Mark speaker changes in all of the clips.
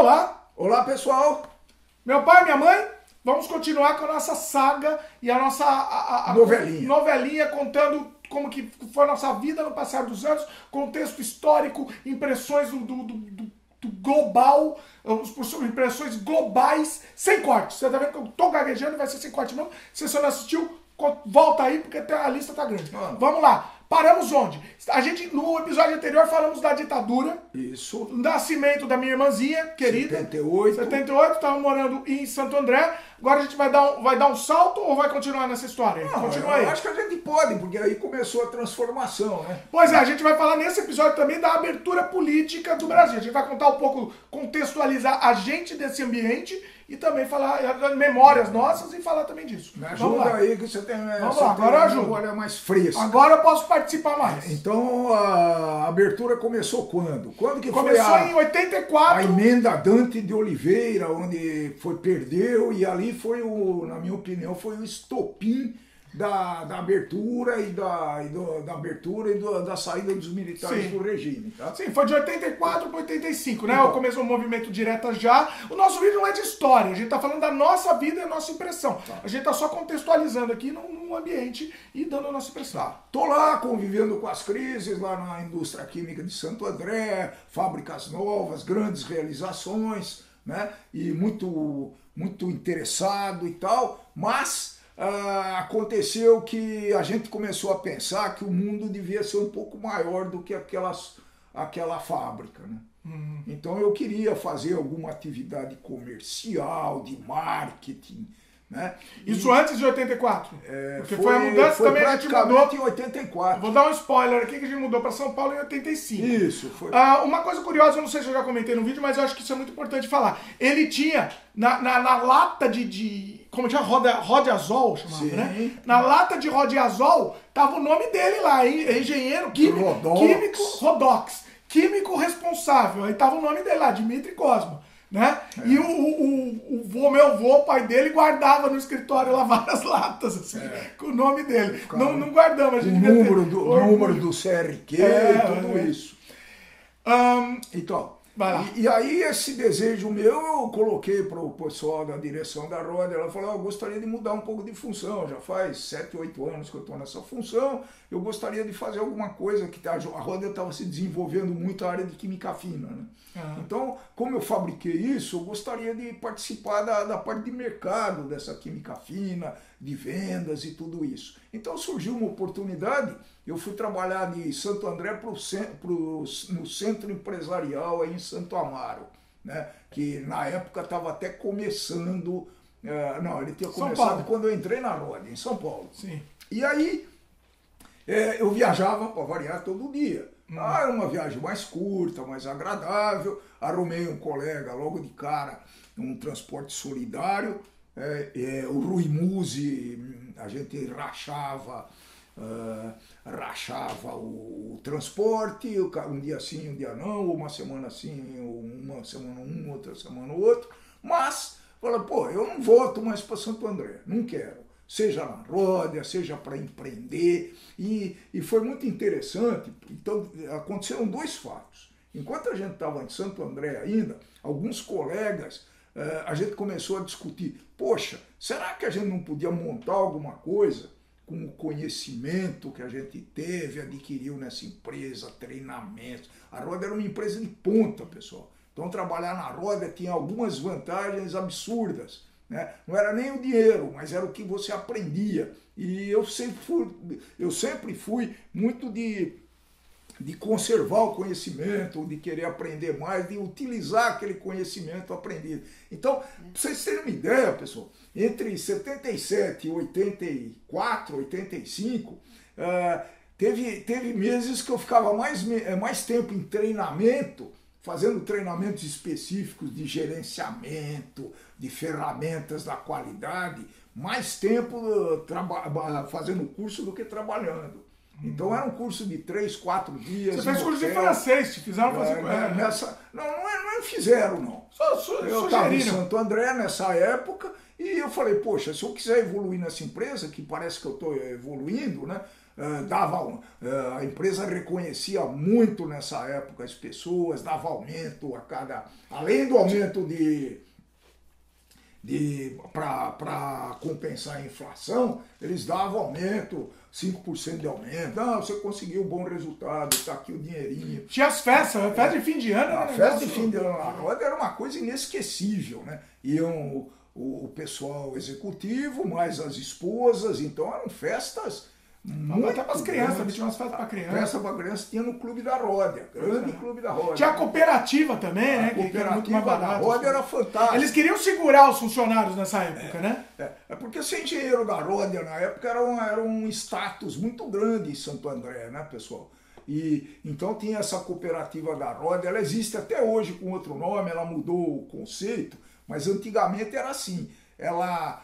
Speaker 1: olá!
Speaker 2: Olá, pessoal!
Speaker 1: Meu pai e minha mãe, vamos continuar com a nossa saga e a nossa novelinha contando como que foi a nossa vida no passar dos anos, contexto histórico, impressões do global, impressões globais, sem corte. Você tá vendo que eu tô gaguejando e vai ser sem corte mesmo. Se você não assistiu, volta aí porque a lista tá grande. Vamos lá. Paramos onde? A gente, no episódio anterior, falamos da ditadura.
Speaker 2: Isso.
Speaker 1: Do nascimento da minha irmãzinha, querida. 78, tava morando em Santo André. Agora a gente vai dar um salto ou vai continuar nessa história?
Speaker 2: Não,
Speaker 1: continua aí.
Speaker 2: Eu acho que a gente pode, porque aí começou a transformação, né?
Speaker 1: Pois é, a gente vai falar nesse episódio também da abertura política do Brasil. A gente vai contar um pouco, contextualizar a gente desse ambiente e também falar memórias nossas e falar também disso.
Speaker 2: Me ajuda aí que você tem...
Speaker 1: Vamos lá, agora eu ajudo.
Speaker 2: Olha mais fresca.
Speaker 1: Agora eu posso participar mais.
Speaker 2: Então a abertura começou quando? Quando que
Speaker 1: começou em 84.
Speaker 2: A emenda Dante de Oliveira, onde perdeu, e ali foi na minha opinião, foi o estopim da abertura e da saída dos militares do regime. Tá?
Speaker 1: Sim, foi de 84 para 85, né? Então, começou o movimento Direta Já. O nosso vídeo não é de história, a gente tá falando da nossa vida e a nossa impressão. Tá. A gente tá só contextualizando aqui num ambiente e dando a nossa impressão.
Speaker 2: Tá. Tô lá convivendo com as crises, lá na indústria química de Santo André, fábricas novas, grandes realizações, né? E muito interessado e tal, mas... aconteceu que a gente começou a pensar que o mundo devia ser um pouco maior do que aquela fábrica, né? Então eu queria fazer alguma atividade comercial, de marketing, né?
Speaker 1: Isso antes de 84? Porque foi a mudança também, a gente mudou
Speaker 2: em 84.
Speaker 1: Vou dar um spoiler aqui que a gente mudou para São Paulo em 85.
Speaker 2: Isso, foi.
Speaker 1: Uma coisa curiosa, eu não sei se eu já comentei no vídeo, mas eu acho que isso é muito importante falar. Ele tinha, na lata como tinha Rodiazol, chamava, né? Na lata de Rodiazol, tava o nome dele lá, engenheiro químico, químico responsável. Aí tava o nome dele lá, Dmitry Cosma. Né? E meu avô, pai dele, guardava no escritório lá várias latas assim, com o nome dele. Não guardamos, a gente
Speaker 2: o número do CRQ e tudo isso. Então, e aí esse desejo meu eu coloquei para o pessoal da direção da Roda. Ela falou, eu gostaria de mudar um pouco de função, já faz 7, 8 anos que eu estou nessa função, eu gostaria de fazer alguma coisa que a Roda estava se desenvolvendo muito a área de química fina, né? Então, como eu fabriquei isso, eu gostaria de participar da parte de mercado dessa química fina, de vendas e tudo isso. Então surgiu uma oportunidade, eu fui trabalhar de Santo André no centro empresarial aí em Santo Amaro, né? Que na época estava até começando, ele tinha começado quando eu entrei na Roda, em São Paulo.
Speaker 1: Sim.
Speaker 2: E aí eu viajava para variar todo dia. Era uma viagem mais curta, mais agradável. Arrumei um colega logo de cara, um transporte solidário. O Rui Musi, a gente rachava o transporte, um dia sim, um dia não, uma semana sim, uma semana um, outra semana outro. Mas, falei, eu não volto mais para Santo André, não quero. Seja na Roda, seja para empreender, e foi muito interessante. Então aconteceram 2 fatos. Enquanto a gente estava em Santo André ainda, alguns colegas, a gente começou a discutir, poxa, será que a gente não podia montar alguma coisa com o conhecimento que a gente teve, adquiriu nessa empresa, treinamentos. A Roda era uma empresa de ponta, pessoal. Então trabalhar na Roda tinha algumas vantagens absurdas. Né? Não era nem o dinheiro, mas era o que você aprendia. E eu sempre fui muito de conservar o conhecimento, de querer aprender mais, de utilizar aquele conhecimento aprendido. Então, para vocês terem uma ideia, pessoal, entre 77 e 84, 85, teve meses que eu ficava mais tempo em treinamento, fazendo treinamentos específicos de gerenciamento, de ferramentas da qualidade, mais tempo fazendo curso do que trabalhando. Então era um curso de 3, 4 dias.
Speaker 1: Você fez curso de francês, te fizeram fazer
Speaker 2: Não fizeram, não. Eu estava em Santo André nessa época e eu falei, poxa, se eu quiser evoluir nessa empresa, que parece que eu estou evoluindo, né? a empresa reconhecia muito nessa época as pessoas, dava aumento além do aumento para compensar a inflação, eles davam aumento, 5% de aumento. Não, você conseguiu um bom resultado, está aqui o dinheirinho.
Speaker 1: Tinha as festas, a festa de fim de ano.
Speaker 2: A festa de fim de ano na roda era uma coisa inesquecível, né? Iam o pessoal executivo, mais as esposas, então eram festas muito
Speaker 1: até para as crianças, também tinha umas festas para criança.
Speaker 2: Festa para criança tinha no Clube da Ródia, grande Clube da Ródia.
Speaker 1: Tinha a cooperativa também, né?
Speaker 2: A cooperativa da Ródia era fantástica.
Speaker 1: Eles queriam segurar os funcionários nessa época, né?
Speaker 2: É porque ser engenheiro da Ródia na época era um status muito grande em Santo André, né, pessoal? E então tinha essa cooperativa da Ródia, ela existe até hoje com outro nome, ela mudou o conceito, mas antigamente era assim, ela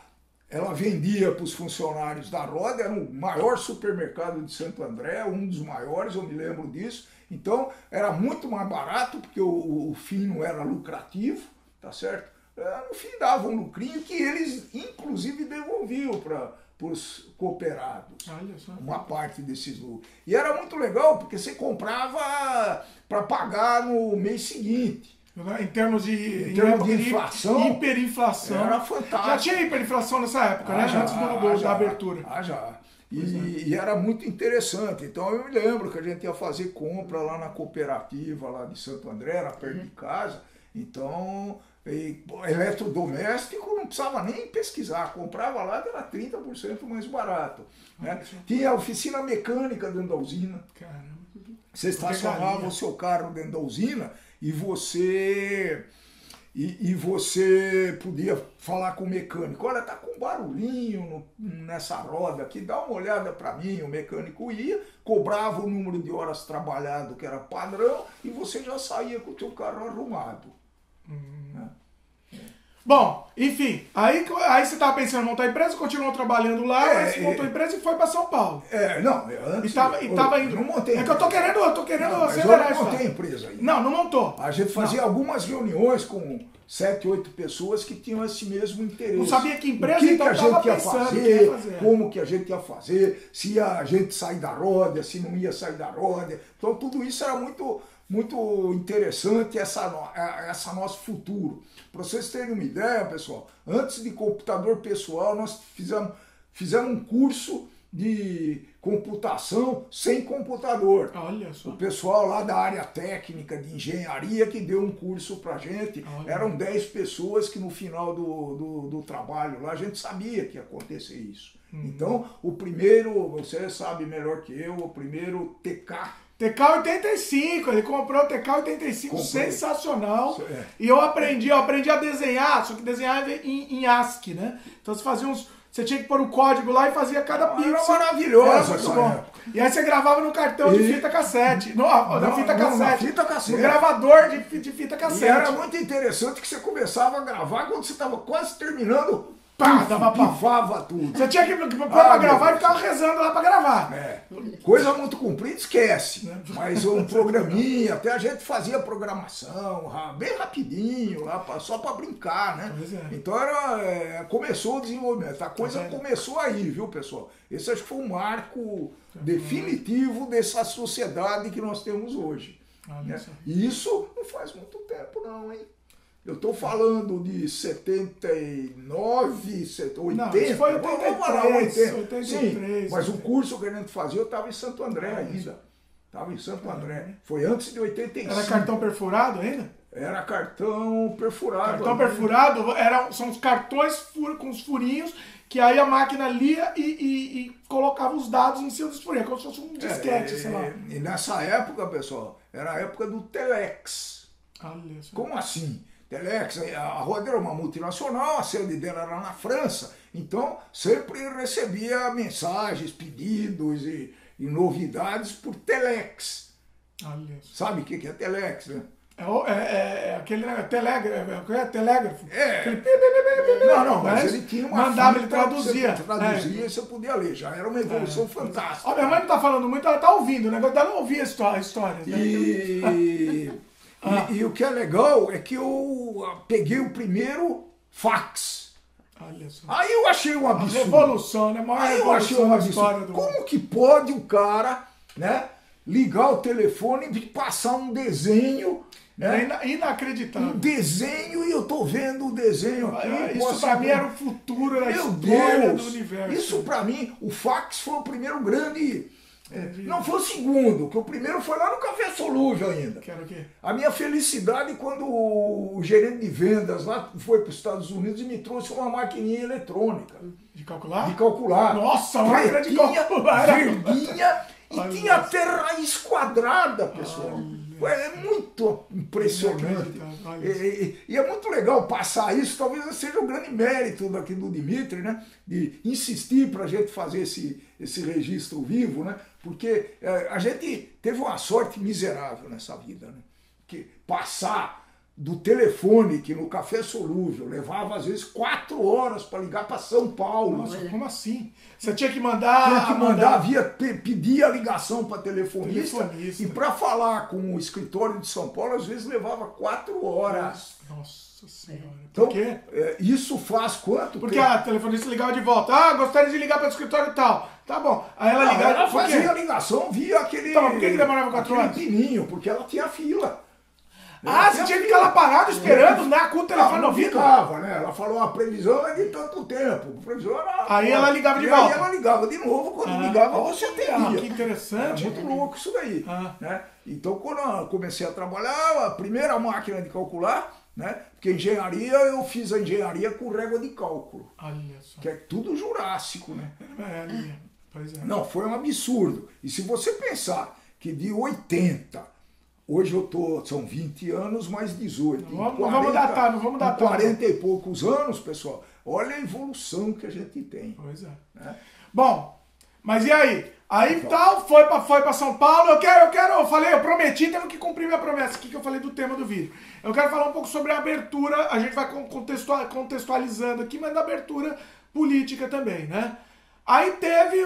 Speaker 2: vendia para os funcionários da Ródia, era o maior supermercado de Santo André, um dos maiores, eu me lembro disso. Então era muito mais barato, porque o fim não era lucrativo, tá certo? No fim dava um lucrinho que eles inclusive devolviam para os cooperados.
Speaker 1: Olha só.
Speaker 2: Uma parte desses lucros. E era muito legal, porque você comprava para pagar no mês seguinte.
Speaker 1: Em termos de
Speaker 2: inflação,
Speaker 1: hiperinflação.
Speaker 2: Era fantástico.
Speaker 1: Já tinha hiperinflação nessa época, né? Antes da abertura.
Speaker 2: Já. E era muito interessante. Então eu me lembro que a gente ia fazer compra lá na cooperativa lá de Santo André, era perto de casa. Então, eletrodoméstico não precisava nem pesquisar. Comprava lá que era 30% mais barato. Né? Tinha oficina mecânica dentro da usina.
Speaker 1: Caramba.
Speaker 2: Você estacionava o seu carro dentro da usina e você podia falar com o mecânico, olha, tá com um barulhinho nessa roda aqui, dá uma olhada para mim. O mecânico ia, cobrava o número de horas trabalhado, que era padrão, e você já saía com o seu carro arrumado. Né?
Speaker 1: Bom, enfim, aí você estava pensando em montar a empresa, continuou trabalhando lá, mas montou a empresa e foi para São Paulo.
Speaker 2: Antes...
Speaker 1: E tava indo.
Speaker 2: Não montei.
Speaker 1: É que eu tô querendo
Speaker 2: acelerar isso. Eu não montei a empresa ainda.
Speaker 1: Não montou.
Speaker 2: A gente fazia algumas reuniões com 7, 8 pessoas que tinham esse mesmo interesse.
Speaker 1: Não sabia que empresa,
Speaker 2: que a gente ia fazer, como que a gente ia fazer, se a gente sair da Ródia, se não ia sair da Ródia. Então tudo isso era muito interessante, essa nosso futuro. Para vocês terem uma ideia, pessoal, antes de computador pessoal, nós fizemos um curso de computação sem computador.
Speaker 1: Olha só.
Speaker 2: O pessoal lá da área técnica de engenharia que deu um curso pra gente. Olha. Eram 10 pessoas que no final do trabalho lá a gente sabia que ia acontecer isso. Então, o primeiro, você sabe melhor que eu, o primeiro
Speaker 1: TK-85, ele comprou o TK-85, sensacional. E eu aprendi a desenhar, só que desenhar em ASCII, né? Então você tinha que pôr o código lá e fazia cada pixel.
Speaker 2: Era maravilhoso essa época.
Speaker 1: E aí você gravava no cartão de fita cassete. Na fita cassete. No
Speaker 2: gravador
Speaker 1: de fita cassete.
Speaker 2: E era muito interessante que você começava a gravar quando você estava quase terminando.
Speaker 1: Pifava tudo. Você tinha que pôr pra gravar e ficava rezando lá pra gravar.
Speaker 2: Coisa muito comprida, esquece. Mas um programinha, até a gente fazia programação, bem rapidinho, lá, só pra brincar, né? Então começou o desenvolvimento. A coisa começou aí, viu, pessoal? Esse acho que foi um marco definitivo dessa sociedade que nós temos hoje. Né? E isso não faz muito tempo não, hein? Eu estou falando de 79, 80.
Speaker 1: Não, isso foi 83.
Speaker 2: Sim, mas o curso que a gente fazia, eu estava em Santo André ainda. Estava em Santo André. Foi antes de 85.
Speaker 1: Era cartão perfurado ainda?
Speaker 2: Era cartão perfurado.
Speaker 1: Cartão perfurado são os cartões com os furinhos que aí a máquina lia e colocava os dados em cima dos furinhos, como se fosse um disquete, sei lá.
Speaker 2: E nessa época, pessoal, era a época do Telex.
Speaker 1: Olha só.
Speaker 2: Como assim? Telex, a Ródia era uma multinacional, a sede dela era na França, então sempre recebia mensagens, pedidos e novidades por Telex. Sabe o que é Telex, né?
Speaker 1: Aquele telégrafo.
Speaker 2: Não, mas ele tinha uma
Speaker 1: mandava, ele traduzia.
Speaker 2: Você traduzia e você podia ler, já era uma evolução fantástica.
Speaker 1: Minha mãe não tá falando muito, ela tá ouvindo, o negócio dela não ouvia a história.
Speaker 2: E o que é legal é que eu peguei o primeiro fax.
Speaker 1: Olha só.
Speaker 2: Aí eu achei um absurdo.
Speaker 1: Revolução, né?
Speaker 2: Aí eu achei um absurdo. Como que pode o cara, né, ligar o telefone e passar um desenho, né?
Speaker 1: É inacreditável.
Speaker 2: Um desenho, e eu tô vendo o desenho aqui.
Speaker 1: Isso pra mim era o futuro da história do universo.
Speaker 2: Isso pra mim, o fax foi o primeiro grande... não foi o segundo, que o primeiro foi lá no Café Solúvel ainda.
Speaker 1: Que era o quê?
Speaker 2: A minha felicidade quando o gerente de vendas lá foi para os Estados Unidos e me trouxe uma maquininha eletrônica.
Speaker 1: De calcular?
Speaker 2: De calcular.
Speaker 1: Nossa, uma máquina de calcular.
Speaker 2: Verdinha e tinha até raiz quadrada, pessoal. É muito impressionante. E é muito legal passar isso. Talvez seja o grande mérito daqui do Dmitry, né? De insistir para a gente fazer esse registro vivo, né? Porque a gente teve uma sorte miserável nessa vida, né? Que passar do telefone, que no Café Solúvel levava às vezes 4 horas para ligar para São Paulo.
Speaker 1: Nossa, como assim? Você tinha que mandar...
Speaker 2: pedir a ligação para telefonista. E para falar com o escritório de São Paulo, às vezes levava 4 horas.
Speaker 1: Nossa Senhora.
Speaker 2: Então, isso faz quanto?
Speaker 1: Porque a telefonista ligava de volta. Ah, gostaria de ligar para o escritório e tal. Tá bom. Aí ela ligava.
Speaker 2: Ela fazia a ligação via aquele...
Speaker 1: Então, por que demorava 4 horas?
Speaker 2: Pininho, porque ela tinha fila.
Speaker 1: Você tinha que ficar lá parado esperando, né? Com o telefone no ouvido.
Speaker 2: Ficava, né? Ela falou, a previsão é de tanto tempo. A previsão era...
Speaker 1: Aí ela ligava de volta.
Speaker 2: Aí ela ligava de novo, quando ligava você atendia.
Speaker 1: Que interessante.
Speaker 2: É muito louco isso daí. Né? Então, quando eu comecei a trabalhar, a primeira máquina de calcular, né? Porque engenharia, eu fiz a engenharia com régua de cálculo.
Speaker 1: Olha só.
Speaker 2: Que é tudo jurássico, né?
Speaker 1: Pois é.
Speaker 2: Não, foi um absurdo. E se você pensar que de 80... Hoje são 20 anos mais 18.
Speaker 1: Não vamos datar.
Speaker 2: 40 e poucos anos, pessoal. Olha a evolução que a gente tem.
Speaker 1: Pois é.
Speaker 2: Né?
Speaker 1: Bom, mas e aí? Aí tal, foi pra São Paulo. Eu prometi, temos que cumprir minha promessa aqui que eu falei do tema do vídeo. Eu quero falar um pouco sobre a abertura, a gente vai contextualizando aqui, mas da abertura política também, né? Aí teve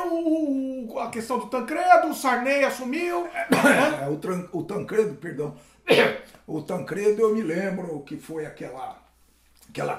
Speaker 1: a questão do Tancredo, o Sarney assumiu. Né?
Speaker 2: O Tancredo, perdão. O Tancredo, eu me lembro que foi aquela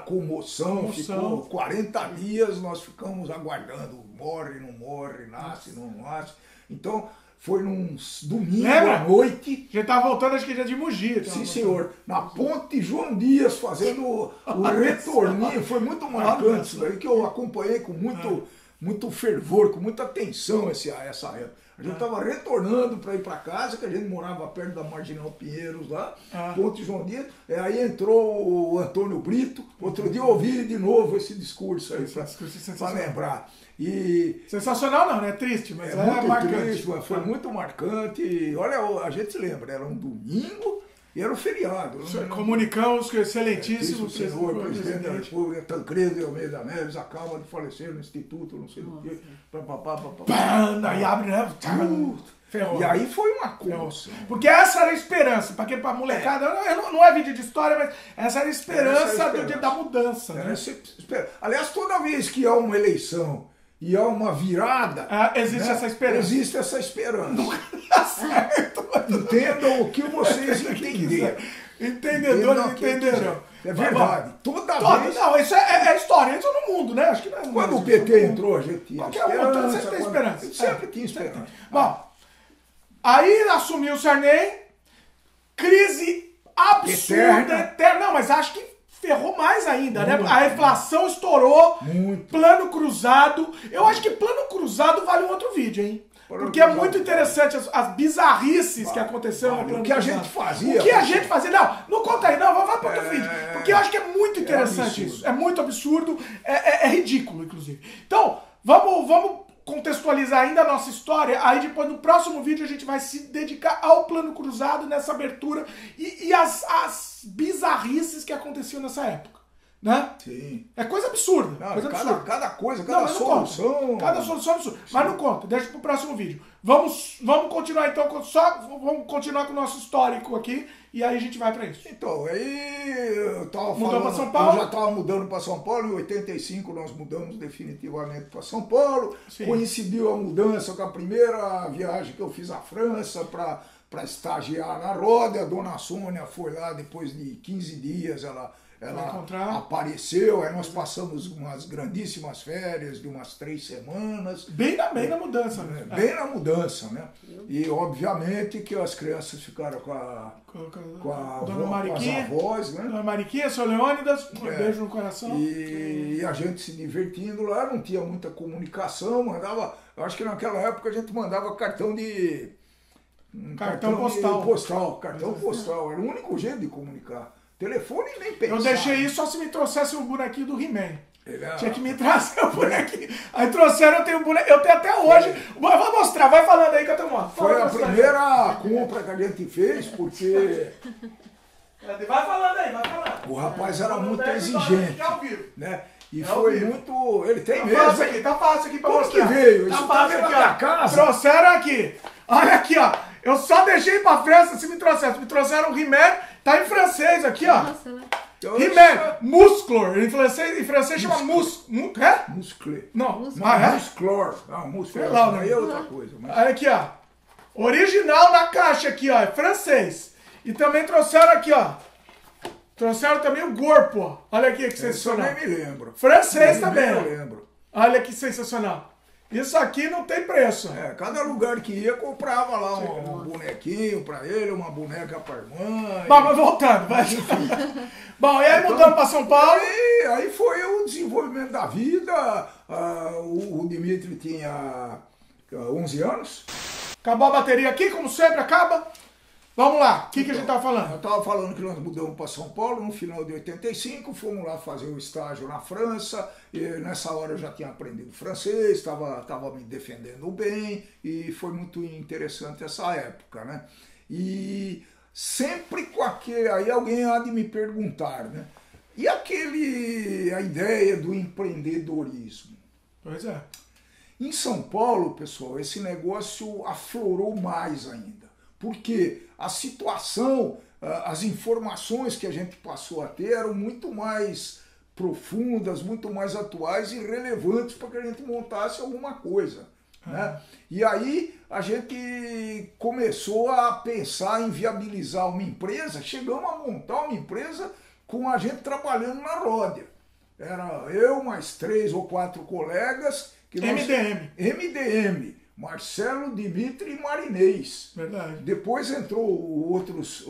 Speaker 2: comoção. Ficou 40 dias, nós ficamos aguardando. Morre, não morre, nasce, não nasce. Então, foi num domingo à noite.
Speaker 1: A gente tava voltando, acho que já de Mogi.
Speaker 2: Sim, senhor. Na Ponte João Dias, fazendo o retorninho. Foi muito marcante isso daí, que eu acompanhei com muito fervor, com muita atenção essa época. A gente estava retornando para ir para casa, que a gente morava perto da Marginal Pinheiros lá, Ponte João Dias, aí entrou o Antônio Brito. Outro dia eu ouvi de novo esse discurso aí para lembrar.
Speaker 1: Sensacional não, né? Triste, mas é
Speaker 2: muito
Speaker 1: marcante.
Speaker 2: Triste, mas foi muito marcante. E, olha, a gente se lembra, era um domingo e era um feriado.
Speaker 1: Comunicamos que o excelentíssimo
Speaker 2: senhor presidente da República, Tancredo de Almeida Neves, acaba de falecer no Instituto, não sei o quê.
Speaker 1: Aí abre, né?
Speaker 2: Ferrou. E aí foi uma coisa.
Speaker 1: Porque essa era a esperança, pra molecada, não é vídeo de história, mas essa era a esperança da mudança. Né?
Speaker 2: Aliás, toda vez que há uma eleição e há uma virada,
Speaker 1: existe essa esperança.
Speaker 2: Existe essa esperança.
Speaker 1: Nunca dá certo.
Speaker 2: Entendam o que vocês entenderam.
Speaker 1: Entendedores entenderão.
Speaker 2: É verdade. Toda vez.
Speaker 1: Não, isso é história, isso no mundo, né? Acho que não é
Speaker 2: quando o PT entrou, a gente tinha
Speaker 1: esperança. Sempre tem esperança.
Speaker 2: Sempre tinha esperança.
Speaker 1: Bom, aí assumiu o Sarney, crise absurda, eterna. Não, mas acho que ferrou mais ainda, né? A inflação estourou, plano cruzado. Eu acho que plano cruzado vale um outro vídeo, hein? Porque é muito interessante as bizarrices que aconteceram no plano cruzado.
Speaker 2: O que a gente fazia.
Speaker 1: O que a gente fazia. Não conta aí, não, vai para outro vídeo. Porque eu acho que é muito interessante isso. É muito absurdo, é ridículo, inclusive. Então, vamos contextualizar ainda a nossa história, aí depois no próximo vídeo a gente vai se dedicar ao plano cruzado nessa abertura e as bizarrices que aconteciam nessa época, né?
Speaker 2: Sim.
Speaker 1: É coisa absurda.
Speaker 2: Cada solução.
Speaker 1: Cada solução absurda. Mas não conta, deixa pro próximo vídeo. Vamos continuar então, vamos continuar com o nosso histórico aqui e aí a gente vai para isso.
Speaker 2: Então, aí eu tava
Speaker 1: Mudou para São Paulo?
Speaker 2: Eu já estava mudando para São Paulo, em 85 nós mudamos definitivamente para São Paulo. Sim. Coincidiu a mudança com a primeira viagem que eu fiz à França para estagiar na Roda. A dona Sônia foi lá depois de 15 dias, ela apareceu, aí nós passamos umas grandíssimas férias de umas 3 semanas.
Speaker 1: Bem na mudança.
Speaker 2: Bem na mudança, né? E obviamente que as crianças ficaram com
Speaker 1: Dona Mariquinha,
Speaker 2: as avós, né?
Speaker 1: Dona Mariquinha, seu Leônidas, um beijo no coração.
Speaker 2: E a gente se divertindo lá, não tinha muita comunicação, eu acho que naquela época a gente mandava cartão postal. Cartão postal, era o único jeito de comunicar. Telefone nem pensar.
Speaker 1: Eu deixei isso só se me trouxesse um bonequinho do He-Man. Tinha que me trazer o bonequinho. Aí trouxeram, eu tenho um bonequinho. Eu tenho até hoje. Eu vou mostrar, vai falando aí que eu tenho uma.
Speaker 2: Foi a primeira compra que a gente fez, porque.
Speaker 1: Vai falando aí, vai falando.
Speaker 2: O rapaz era muito exigente. Né? E foi muito. Ele tem mesmo.
Speaker 1: Tá fácil aqui pra mostrar.
Speaker 2: Que veio?
Speaker 1: Tá fácil aqui, ó. Casa. Trouxeram aqui. Olha aqui, ó. Eu só deixei pra França se me trouxeram. Me trouxeram o He-Man. Tá em francês aqui, ó.
Speaker 3: Nossa,
Speaker 1: He-Man, musclor. Em francês chama
Speaker 2: Muscle.
Speaker 1: Não,
Speaker 2: musclor. Musclor. Aí é outra coisa.
Speaker 1: Olha aqui, ó. Original na caixa aqui, ó. É francês. E também trouxeram aqui, ó. Trouxeram também o corpo, ó. Olha aqui que sensacional.
Speaker 2: Eu nem me lembro.
Speaker 1: Francês também.
Speaker 2: Eu lembro.
Speaker 1: Olha que sensacional. Isso aqui não tem preço.
Speaker 2: Cada lugar que ia, comprava lá um bonequinho pra ele, uma boneca pra irmã.
Speaker 1: Mas voltando, vai. Bom, e aí então, mudamos pra São Paulo?
Speaker 2: Aí foi o desenvolvimento da vida. O Dimitri tinha 11 anos.
Speaker 1: Acabou a bateria aqui, como sempre, acaba. Vamos lá, o que a gente estava falando?
Speaker 2: Eu estava falando que nós mudamos para São Paulo no final de 85, fomos lá fazer o estágio na França, e nessa hora eu já tinha aprendido francês, estava me defendendo bem, e foi muito interessante essa época, né? E sempre com aquele... Aí alguém há de me perguntar, né? E a ideia do empreendedorismo?
Speaker 1: Pois é.
Speaker 2: Em São Paulo, pessoal, esse negócio aflorou mais ainda. Porque a situação, as informações que a gente passou a ter eram muito mais profundas, muito mais atuais e relevantes para que a gente montasse alguma coisa. Né? E aí a gente começou a pensar em viabilizar uma empresa, chegamos a montar uma empresa com a gente trabalhando na Ródia. Era eu mais 3 ou 4 colegas. MDM. Marcelo, Dimitri e Marinês.
Speaker 1: Verdade.
Speaker 2: Depois entrou outros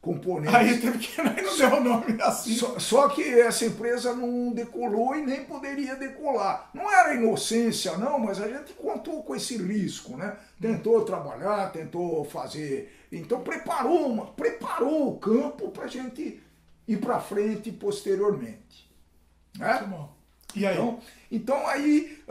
Speaker 2: componentes.
Speaker 1: Aí teve que não deu o nome assim.
Speaker 2: Só que essa empresa não decolou e nem poderia decolar. Não era inocência, não, mas a gente contou com esse risco, né? Tentou trabalhar, tentou fazer. Então preparou o campo para a gente ir para frente posteriormente. Né?
Speaker 1: Muito bom. E aí?
Speaker 2: Então aí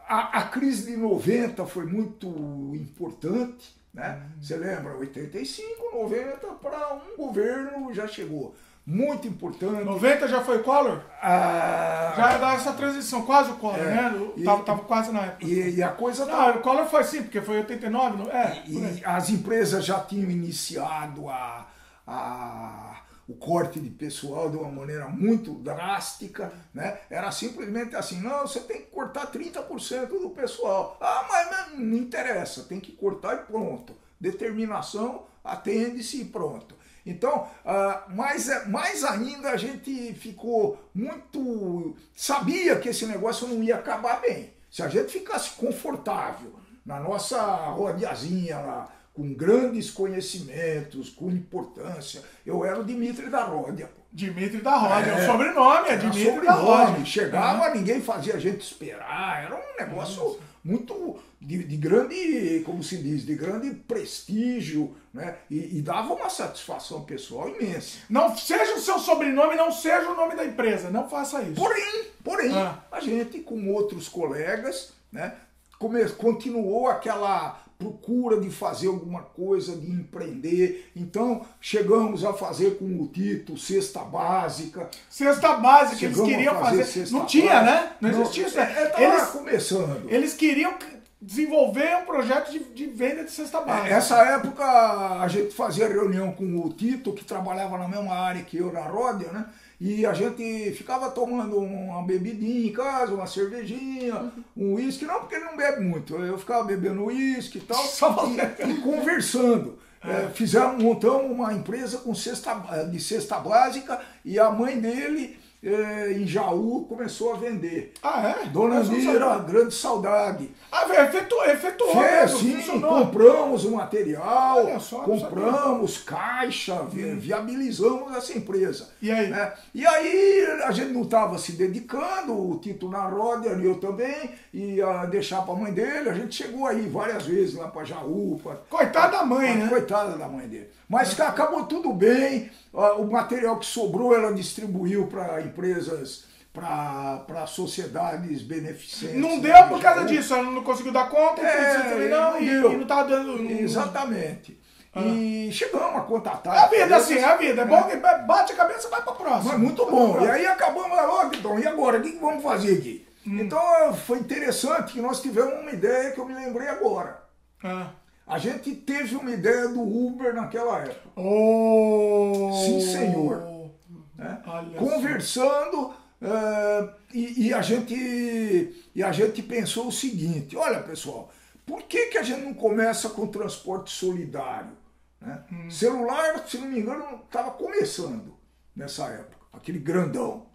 Speaker 2: a crise de 90 foi muito importante, né? Você lembra, 85, 90 para um governo já chegou. Muito importante.
Speaker 1: 90 já foi Collor? Já dá essa transição, quase o Collor, né? Tava quase na época.
Speaker 2: E a coisa
Speaker 1: o Collor foi sim, porque foi 89, não é?
Speaker 2: E as empresas já tinham iniciado o corte de pessoal de uma maneira muito drástica, né? Era simplesmente assim, não, você tem que cortar 30% do pessoal. Mas não interessa, tem que cortar e pronto. Determinação, atende-se e pronto. Então, mais ainda a gente ficou muito... Sabia que esse negócio não ia acabar bem. Se a gente ficasse confortável na nossa rodiazinha lá, com grandes conhecimentos, com importância. Eu era o Dimitri da Ródia.
Speaker 1: Dimitri da Ródia, é o sobrenome, é Dimitri da Ródia.
Speaker 2: Chegava, ninguém fazia a gente esperar, era um negócio muito de grande, como se diz, de grande prestígio, né? E dava uma satisfação pessoal imensa.
Speaker 1: Não seja o seu sobrenome, não seja o nome da empresa, não faça isso.
Speaker 2: Porém, a gente com outros colegas, né, continuou aquela procura de fazer alguma coisa, de empreender. Então, chegamos a fazer com o Tito cesta básica.
Speaker 1: Cesta básica, eles queriam fazer. Não tinha, né? Não existia isso.
Speaker 2: Eles começando.
Speaker 1: Eles queriam desenvolver um projeto de venda de cesta básica.
Speaker 2: Essa época, a gente fazia reunião com o Tito, que trabalhava na mesma área que eu, na Ródia, né? E a gente ficava tomando uma bebidinha em casa, uma cervejinha, um uísque. Não, porque ele não bebe muito. Eu ficava bebendo uísque e tal, e conversando. montamos uma empresa de cesta básica e a mãe dele, em Jaú, começou a vender.
Speaker 1: Ah, é?
Speaker 2: Dona Mira, grande saudade.
Speaker 1: Ah, efetuou.
Speaker 2: Sim, compramos o material, compramos caixa, viabilizamos essa empresa.
Speaker 1: E aí?
Speaker 2: E aí a gente não estava se dedicando, o Tito na roda, eu também, ia deixar para a mãe dele. A gente chegou aí várias vezes lá para Jaú.
Speaker 1: Coitada da mãe, né?
Speaker 2: Coitada da mãe dele. Mas acabou tudo bem, o material que sobrou ela distribuiu para empresas, para sociedades beneficentes.
Speaker 1: Não deu por causa disso, ela não conseguiu dar conta, e não estava dando...
Speaker 2: Exatamente. E chegamos a contatar.
Speaker 1: A vida, assim, a vida. É bom que bate a cabeça e vai para a próxima.
Speaker 2: Mas muito bom. E aí acabamos lá, então, e agora? O que vamos fazer aqui? Então foi interessante que nós tivemos uma ideia que eu me lembrei agora. A gente teve uma ideia do Uber naquela época. Sim, senhor. Conversando, e a gente pensou o seguinte: olha, pessoal, por que a gente não começa com transporte solidário? Celular, se não me engano, estava começando nessa época, aquele grandão,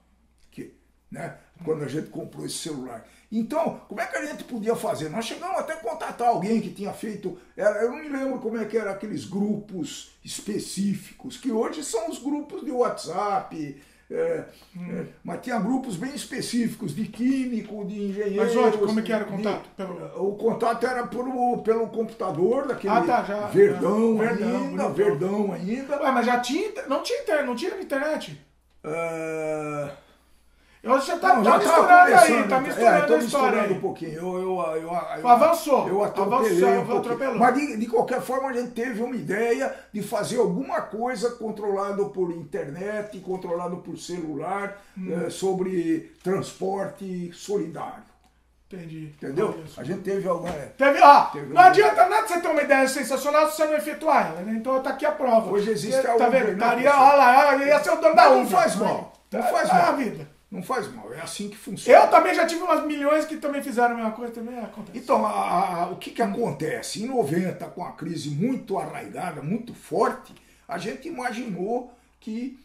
Speaker 2: quando a gente comprou esse celular. Então, como é que a gente podia fazer? Nós chegamos até a contatar alguém que tinha feito, eu não me lembro como é que eram aqueles grupos específicos, que hoje são os grupos de WhatsApp, mas tinha grupos bem específicos, de químico, de engenheiro.
Speaker 1: Mas hoje, como é que era o contato?
Speaker 2: O contato era pelo computador, daquele verdão ainda.
Speaker 1: Ué, mas já tinha, não tinha internet? Hoje você tá misturando aí, tá misturando a história aí.
Speaker 2: Um pouquinho.
Speaker 1: Avançou.
Speaker 2: Eu atropelou. Mas de qualquer forma a gente teve uma ideia de fazer alguma coisa controlado por internet, controlado por celular, sobre transporte solidário.
Speaker 1: Entendi.
Speaker 2: Entendeu? A gente teve alguma...
Speaker 1: Não adianta nada você ter uma ideia sensacional se você não efetuar ela, né? Então tá aqui a prova.
Speaker 2: Hoje existe a
Speaker 1: Uber. Tá vendo? Olha lá, ia ser o dono da Uber.
Speaker 2: Não faz mal. Não faz mal.
Speaker 1: A vida.
Speaker 2: Não faz mal, é assim que funciona.
Speaker 1: Eu também já tive umas milhões que também fizeram a mesma coisa, também acontece.
Speaker 2: Então, o que acontece? Em 90, com a crise muito arraigada, muito forte, a gente imaginou que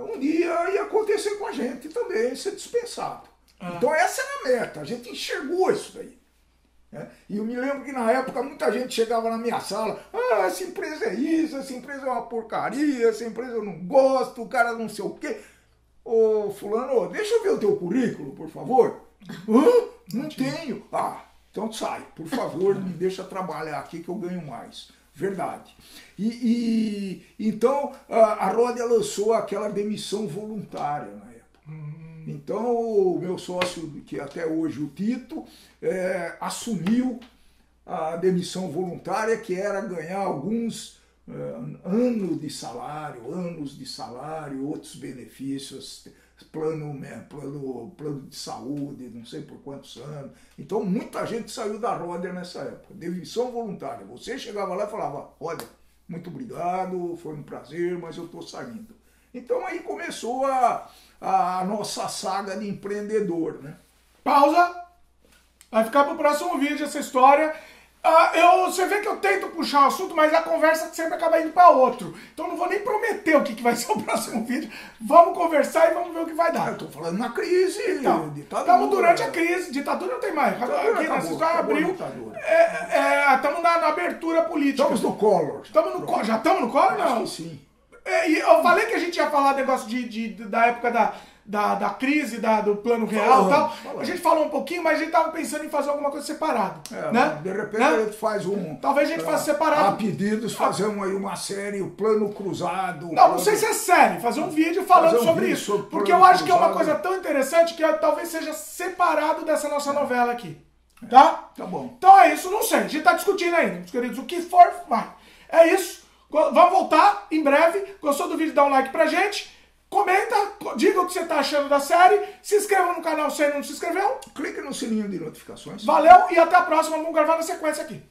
Speaker 2: um dia ia acontecer com a gente também, ser dispensado. Então essa era a meta, a gente enxergou isso daí. E eu me lembro que na época muita gente chegava na minha sala, essa empresa é isso, essa empresa é uma porcaria, essa empresa eu não gosto, o cara não sei o quê. Ô fulano, deixa eu ver o teu currículo, por favor. Não tenho. Então sai, por favor, me deixa trabalhar aqui que eu ganho mais. Verdade. Então a Rodia lançou aquela demissão voluntária na época. Então o meu sócio, que até hoje o Tito, assumiu a demissão voluntária, que era ganhar alguns anos de salário, outros benefícios, plano de saúde, não sei por quantos anos. Então muita gente saiu da Rodia nessa época, demissão voluntária. Você chegava lá e falava: olha, muito obrigado, foi um prazer, mas eu estou saindo. Então aí começou a nossa saga de empreendedor, né?
Speaker 1: Pausa, vai ficar para o próximo vídeo essa história. Você vê que eu tento puxar o assunto, mas a conversa sempre acaba indo para outro. Então não vou nem prometer o que vai ser o próximo vídeo. Vamos conversar e vamos ver o que vai dar.
Speaker 2: Eu estou falando na crise,
Speaker 1: então, estamos durante a crise, ditadura não tem mais. Aqui nessa história abriu. Estamos na abertura política.
Speaker 2: Estamos no Collor.
Speaker 1: Já estamos no Collor, não?
Speaker 2: Acho que sim.
Speaker 1: E eu falei que a gente ia falar negócio da época da crise, do plano real e tal. A gente falou um pouquinho, mas a gente tava pensando em fazer alguma coisa separado. Né?
Speaker 2: De repente a gente faz
Speaker 1: talvez a gente faça separado.
Speaker 2: A pedidos, fazemos aí uma série, o plano cruzado.
Speaker 1: Não sei se é série, fazer um vídeo falando sobre isso. Porque eu acho que é uma coisa tão interessante que talvez seja separado dessa nossa novela aqui. Tá?
Speaker 2: Tá bom.
Speaker 1: Então é isso, não sei. A gente tá discutindo ainda, meus queridos. O que for, vai. É isso. Vamos voltar em breve. Gostou do vídeo? Dá um like pra gente. Comenta, diga o que você tá achando da série. Se inscreva no canal se ainda não se inscreveu.
Speaker 2: Clique no sininho de notificações.
Speaker 1: Valeu e até a próxima. Vamos gravar na sequência aqui.